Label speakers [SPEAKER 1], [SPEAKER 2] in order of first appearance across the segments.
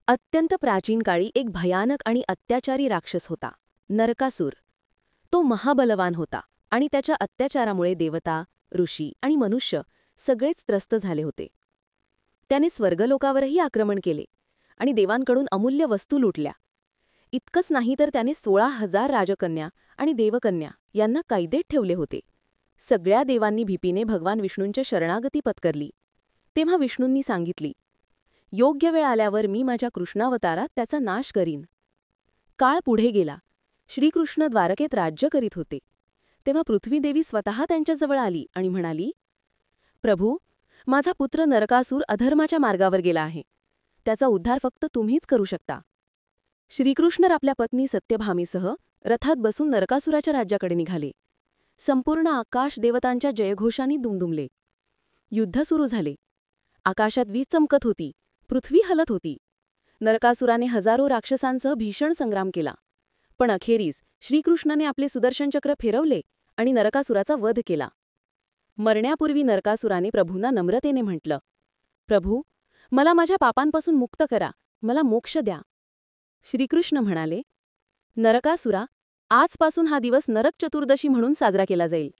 [SPEAKER 1] अत्यंत प्राचीन काळी एक भयानक आणि अत्याचारी राक्षस होता, नरकासूर. तो महाबलवान होता आणि त्याच्या अत्याचारामुळे देवता, ऋषी आणि मनुष्य सगळेच त्रस्त झाले होते. त्याने स्वर्गलोकावरही आक्रमण केले आणि देवांकडून अमूल्य वस्तू लुटल्या. इतकंच नाही तर त्याने 16,000 राजकन्या आणि देवकन्या यांना कैदेत ठेवले होते. सगळ्या देवांनी भीतीने भगवान विष्णूंच्या शरणागती पत्करली. तेव्हा विष्णूंनी सांगितली, योग्य वेळ आल्यावर मी माझ्या कृष्णावतारात त्याचा नाश करीन. काळ पुढे गेला. श्रीकृष्ण द्वारकेत राज्य करीत होते. तेव्हा पृथ्वीदेवी स्वतः त्यांच्याजवळ आली आणि म्हणाली, प्रभू, माझा पुत्र नरकासूर अधर्माच्या मार्गावर गेला आहे. त्याचा उद्धार फक्त तुम्हीच करू शकता. श्रीकृष्ण आपल्या पत्नी सत्यभामीसह रथात बसून नरकासुराच्या राज्याकडे निघाले. संपूर्ण आकाश देवतांच्या जयघोषांनी दुमदुमले. युद्ध सुरू झाले. आकाशात वीज चमकत होती, पृथ्वी हलत होती. नरकासुराने हजारो राक्षसांसह भीषण संग्राम केला. पण अखेरीस श्रीकृष्णाने आपले सुदर्शनचक्र फिरवले आणि नरकासुराचा वध केला. मरण्यापूर्वी नरकासुराने प्रभूंना नम्रतेने म्हटलं, प्रभू, मला माझ्या पापांपासून मुक्त करा, मला मोक्ष द्या. श्रीकृष्ण म्हणाले, नरकासुरा, आजपासून हा दिवस नरक चतुर्दशी म्हणून साजरा केला जाईल.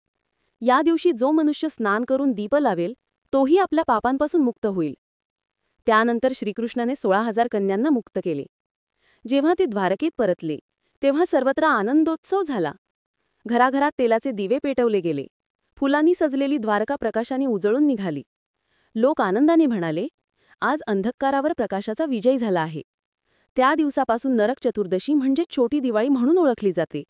[SPEAKER 1] या दिवशी जो मनुष्य स्नान करून दीप लावेल तोही आपल्या पापांपासून मुक्त होईल. त्यानंतर श्रीकृष्णाने 16,000 कन्यांना मुक्त केले. जेव्हा ते द्वारकेत परतले तेव्हा सर्वत्र आनंदोत्सव झाला. घराघरात तेलाचे दिवे पेटवले गेले. फुलांनी सजलेली द्वारका प्रकाशाने उजळून निघाली. लोक आनंदाने म्हणाले, आज अंधकारावर प्रकाशाचा विजय झाला आहे. त्या दिवसापासून नरक चतुर्दशी म्हणजे छोटी दिवाळी म्हणून ओळखली जाते.